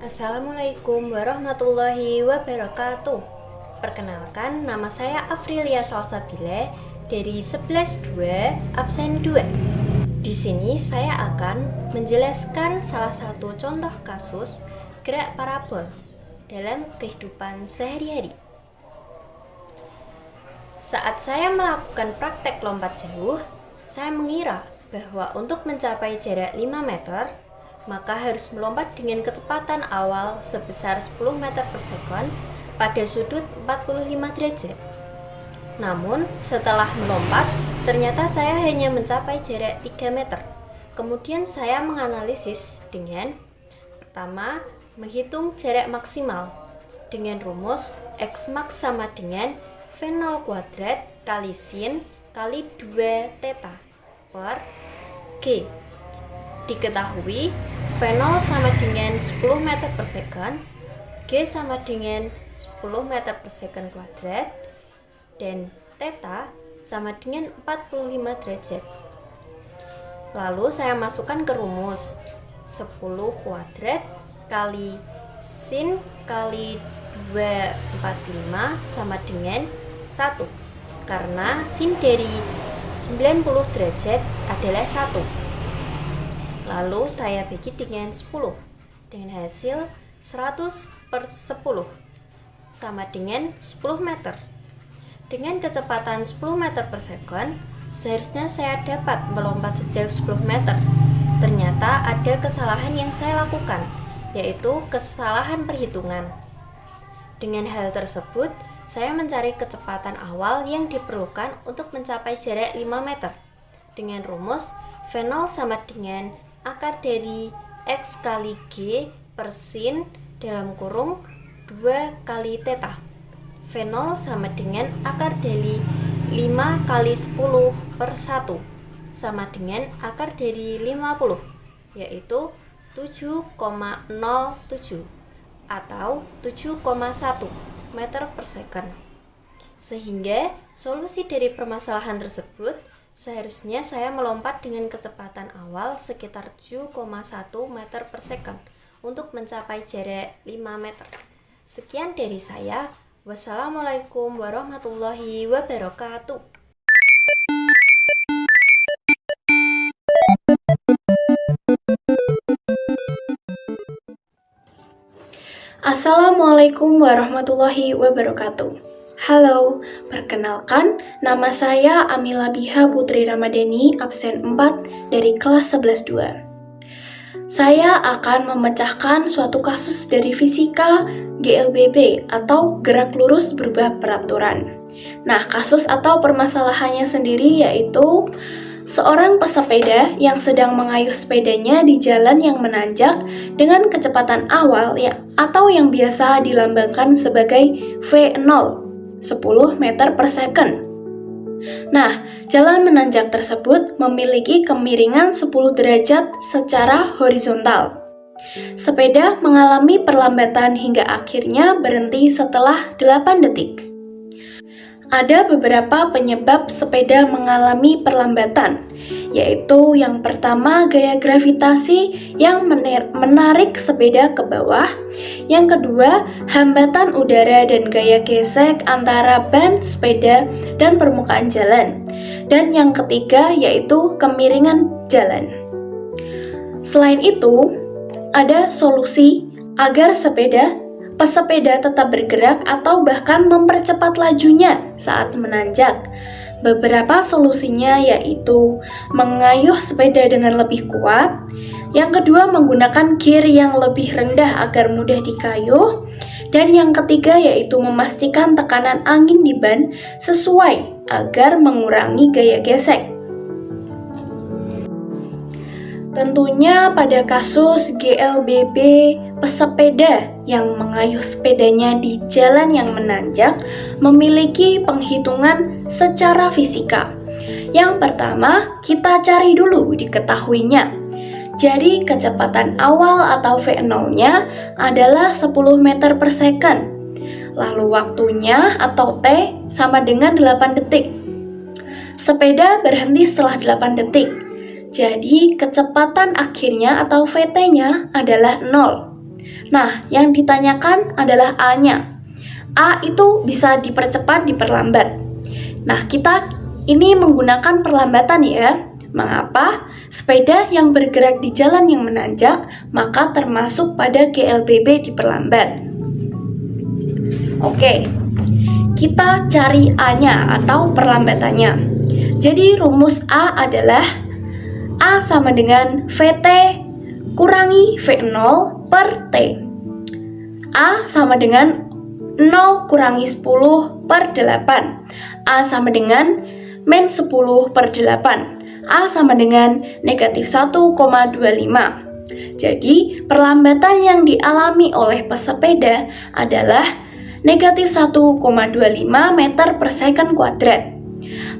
Assalamualaikum warahmatullahi wabarakatuh. Perkenalkan, nama saya Afrilia Salsabila dari 11-2 absen 2. Di sini saya akan menjelaskan salah satu contoh kasus gerak parabol dalam kehidupan sehari-hari. Saat saya melakukan praktek lompat jauh, saya mengira bahwa untuk mencapai jarak 5 meter, maka harus melompat dengan kecepatan awal sebesar 10 meter per sekon pada sudut 45 derajat. Namun, setelah melompat, ternyata saya hanya mencapai jarak 3 meter. Kemudian saya menganalisis dengan pertama, menghitung jarak maksimal dengan rumus X max sama dengan V0 kuadrat kali sin kali 2 theta per G. Diketahui V0 sama dengan 10 meter per second, G sama dengan 10 meter per second kuadrat, dan theta sama dengan 45 derajat. Lalu saya masukkan ke rumus 10 kuadrat kali sin kali 245 sama dengan 1, karena sin dari 90 derajat adalah 1. Lalu saya bagi dengan 10, dengan hasil 100 per 10 sama dengan 10 meter. Dengan kecepatan 10 meter per second, seharusnya saya dapat melompat sejauh 10 meter. Ternyata ada kesalahan yang saya lakukan, yaitu kesalahan perhitungan. Dengan hal tersebut, saya mencari kecepatan awal yang diperlukan untuk mencapai jarak 5 meter dengan rumus V0 sama dengan akar dari X kali G per sin dalam kurung 2 kali theta. V0 sama dengan akar dari 5 kali 10 per 1 sama dengan akar dari 50, yaitu 7,07 atau 7,1 meter per second. Sehingga solusi dari permasalahan tersebut, seharusnya saya melompat dengan kecepatan awal sekitar 7,1 meter per second untuk mencapai jarak 5 meter. Sekian dari saya. Wassalamualaikum warahmatullahi wabarakatuh. Assalamualaikum warahmatullahi wabarakatuh. Halo, perkenalkan nama saya Amila Biha Putri Ramadhani, absen 4 dari kelas 11-2. Saya akan memecahkan suatu kasus dari fisika GLBB atau gerak lurus berubah peraturan. Nah, kasus atau permasalahannya sendiri yaitu seorang pesepeda yang sedang mengayuh sepedanya di jalan yang menanjak dengan kecepatan awal atau yang biasa dilambangkan sebagai V0, 10 meter per second. Nah, jalan menanjak tersebut memiliki kemiringan 10 derajat secara horizontal. Sepeda mengalami perlambatan hingga akhirnya berhenti setelah 8 detik. Ada beberapa penyebab sepeda mengalami perlambatan, yaitu yang pertama gaya gravitasi yang menarik sepeda ke bawah, yang kedua hambatan udara dan gaya gesek antara ban sepeda dan permukaan jalan, dan yang ketiga yaitu kemiringan jalan. Selain itu, ada solusi agar pesepeda tetap bergerak atau bahkan mempercepat lajunya saat menanjak. Beberapa solusinya yaitu mengayuh sepeda dengan lebih kuat, yang kedua menggunakan gear yang lebih rendah agar mudah dikayuh, dan yang ketiga yaitu memastikan tekanan angin di ban sesuai agar mengurangi gaya gesek. Tentunya pada kasus GLBB pesepeda yang mengayuh sepedanya di jalan yang menanjak memiliki penghitungan secara fisika. Yang pertama, kita cari dulu diketahuinya. Jadi kecepatan awal atau V0-nya adalah 10 meter per second. Lalu waktunya atau T sama dengan 8 detik. Sepeda berhenti setelah 8 detik. Jadi kecepatan akhirnya atau VT-nya adalah 0. Nah, yang ditanyakan adalah A-nya. A itu bisa dipercepat, diperlambat. Nah, kita ini menggunakan perlambatan ya. Mengapa? Sepeda yang bergerak di jalan yang menanjak, maka termasuk pada GLBB diperlambat. Oke, kita cari A-nya atau perlambatannya. Jadi rumus A adalah A sama dengan VT kurangi V0 per T. A sama dengan 0 kurangi 10 per 8. A sama dengan min 10 per 8. A sama dengan negatif 1,25. Jadi, perlambatan yang dialami oleh pesepeda adalah negatif 1,25 meter per second kuadrat.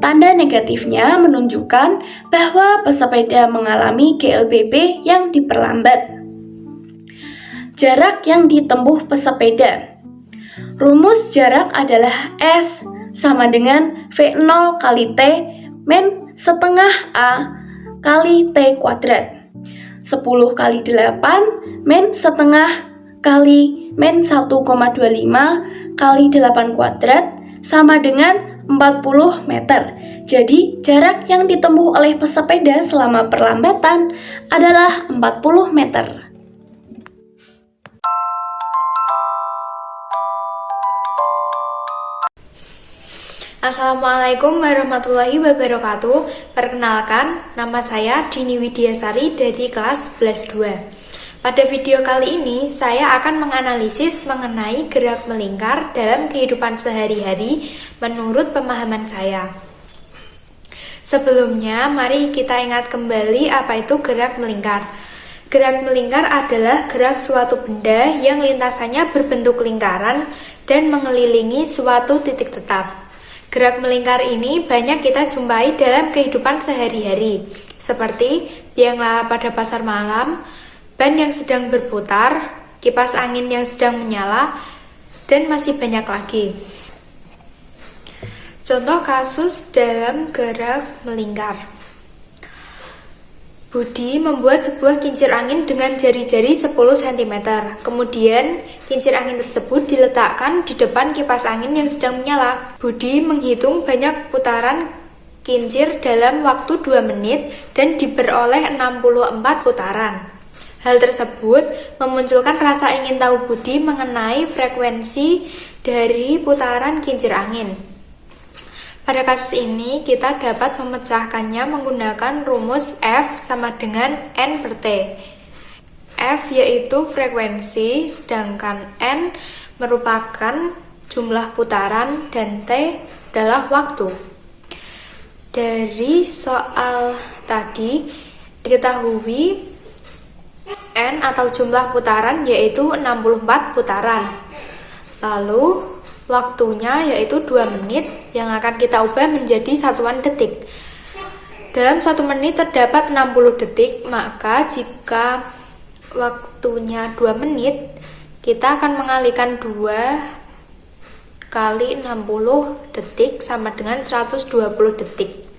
Tanda negatifnya menunjukkan bahwa pesepeda mengalami GLBB yang diperlambat. Jarak yang ditempuh pesepeda. Rumus jarak adalah S sama dengan V0 kali T min setengah A kali T kuadrat. 10 kali 8 min setengah kali min 1,25 kali 8 kuadrat sama dengan 40 meter. Jadi jarak yang ditempuh oleh pesepeda selama perlambatan adalah 40 meter. Assalamualaikum warahmatullahi wabarakatuh. Perkenalkan, nama saya Dini Widiasari dari kelas 11-2. Pada video kali ini, saya akan menganalisis mengenai gerak melingkar dalam kehidupan sehari-hari menurut pemahaman saya. Sebelumnya, mari kita ingat kembali apa itu gerak melingkar. Gerak melingkar adalah gerak suatu benda yang lintasannya berbentuk lingkaran dan mengelilingi suatu titik tetap. Gerak melingkar ini banyak kita jumpai dalam kehidupan sehari-hari, seperti biang lala pada pasar malam, ban yang sedang berputar, kipas angin yang sedang menyala, dan masih banyak lagi. Contoh kasus dalam gerak melingkar. Budi membuat sebuah kincir angin dengan jari-jari 10 cm. Kemudian, kincir angin tersebut diletakkan di depan kipas angin yang sedang menyala. Budi menghitung banyak putaran kincir dalam waktu 2 menit dan diperoleh 64 putaran. Hal tersebut memunculkan rasa ingin tahu Budi mengenai frekuensi dari putaran kincir angin. Pada kasus ini, kita dapat memecahkannya menggunakan rumus F sama dengan N per T. F yaitu frekuensi, sedangkan N merupakan jumlah putaran dan T adalah waktu. Dari soal tadi, diketahui N atau jumlah putaran yaitu 64 putaran. Lalu, waktunya yaitu 2 menit yang akan kita ubah menjadi satuan detik. Dalam 1 menit terdapat 60 detik, maka jika waktunya 2 menit, kita akan mengalihkan 2 kali 60 detik sama dengan 120 detik.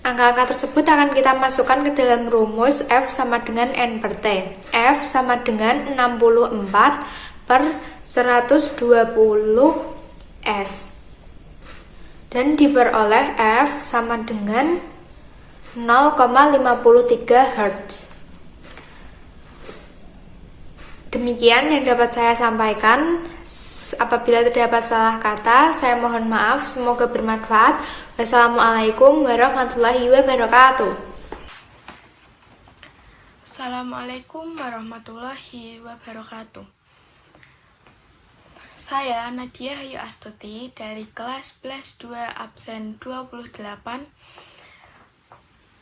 Angka-angka tersebut akan kita masukkan ke dalam rumus F sama dengan N per T. F sama dengan 64 per 120 S dan diperoleh F sama dengan 0,53 Hz. Demikian yang dapat saya sampaikan. Apabila terdapat salah kata, saya mohon maaf. Semoga bermanfaat. Wassalamualaikum warahmatullahi wabarakatuh. Assalamualaikum warahmatullahi wabarakatuh. Saya Nadia Hayu Astuti dari kelas 11-2 absen 28.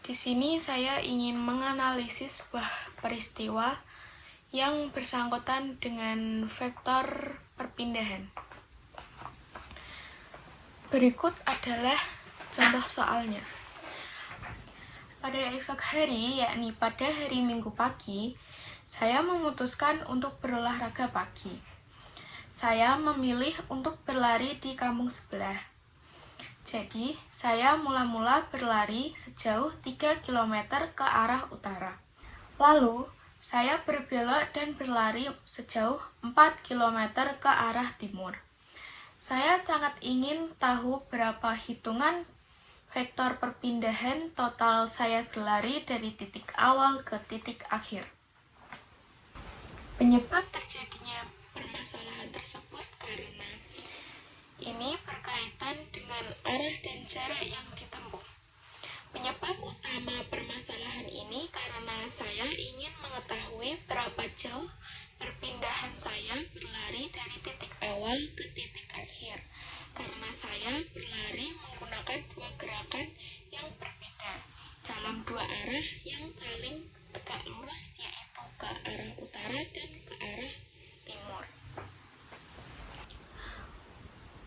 Di sini saya ingin menganalisis sebuah peristiwa yang bersangkutan dengan vektor perpindahan. Berikut adalah contoh soalnya. Pada esok hari, yakni pada hari Minggu pagi, saya memutuskan untuk berolahraga pagi. Saya memilih untuk berlari di kampung sebelah. Jadi, saya mula-mula berlari sejauh 3 km ke arah utara. Lalu, Saya berbelok dan berlari sejauh 4 km ke arah timur. Saya sangat ingin tahu berapa hitungan vektor perpindahan total saya berlari dari titik awal ke titik akhir. Penyebab terjadinya permasalahan tersebut karena ini berkaitan dengan arah dan jarak yang ditempuh. Penyebab utama permasalahan ini karena saya ingin mengetahui berapa jauh perpindahan saya berlari dari titik awal ke titik akhir. Karena saya berlari menggunakan dua gerakan yang berbeda dalam dua arah yang saling tegak lurus, yaitu ke arah utara dan ke arah timur.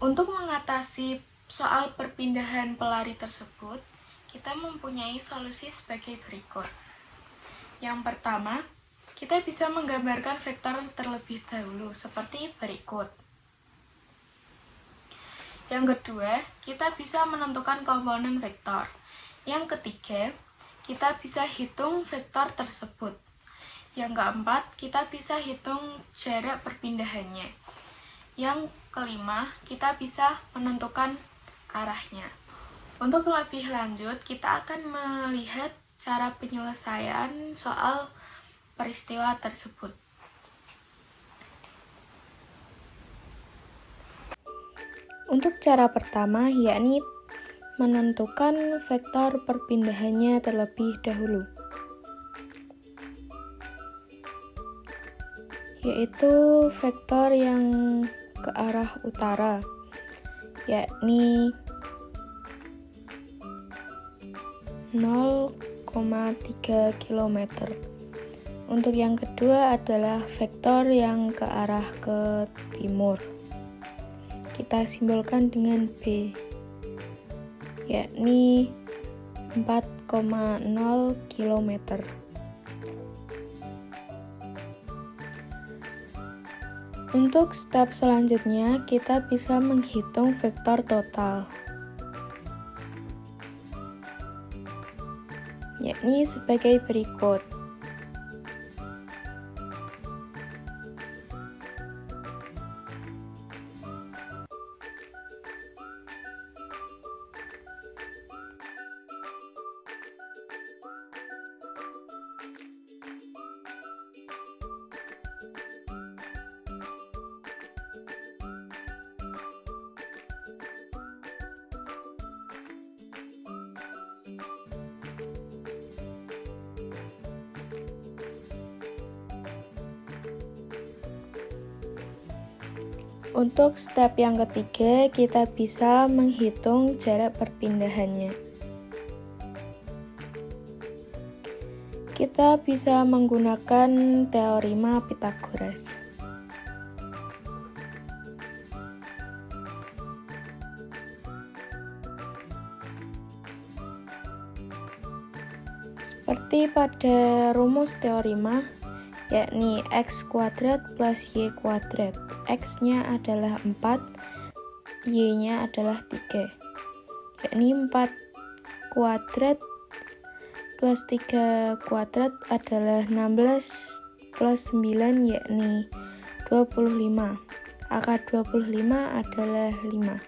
Untuk mengatasi soal perpindahan pelari tersebut, kita mempunyai solusi sebagai berikut. Yang pertama, kita bisa menggambarkan vektor terlebih dahulu seperti berikut. Yang kedua, kita bisa menentukan komponen vektor. Yang ketiga, kita bisa hitung vektor tersebut. Yang keempat, kita bisa hitung jarak perpindahannya. Yang kelima, kita bisa menentukan arahnya. Untuk lebih lanjut, kita akan melihat cara penyelesaian soal peristiwa tersebut. Untuk cara pertama, yakni menentukan vektor perpindahannya terlebih dahulu, yaitu vektor yang ke arah utara, yakni 0,3 km. Untuk yang kedua adalah vektor yang ke arah ke timur. Kita simbolkan dengan B, yakni 4,0 km. Untuk step selanjutnya, kita bisa menghitung vektor total, yakni sebagai berikut. Untuk step yang ketiga, kita bisa menghitung jarak perpindahannya. Kita bisa menggunakan teorema Pythagoras. Seperti pada rumus teorema, yakni x kuadrat plus y kuadrat. X-nya adalah 4, Y-nya adalah 3. Yakni 4 kuadrat plus 3 kuadrat adalah 16 plus 9, yakni 25. Akar 25 adalah 5.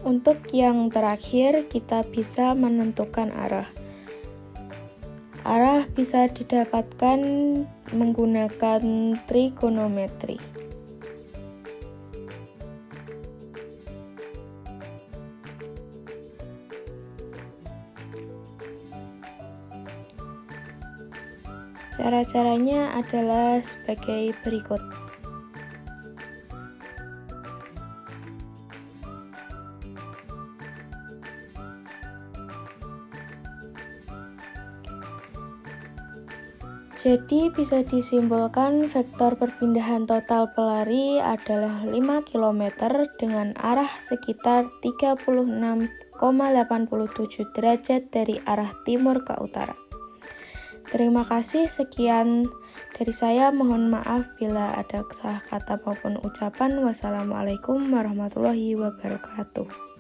Untuk yang terakhir, kita bisa menentukan arah. Arah bisa didapatkan menggunakan trigonometri. Cara-caranya adalah sebagai berikut. Jadi bisa disimbolkan vektor perpindahan total pelari adalah 5 km dengan arah sekitar 36,87 derajat dari arah timur ke utara. Terima kasih, sekian dari saya. Mohon maaf bila ada salah kata maupun ucapan. Wassalamualaikum warahmatullahi wabarakatuh.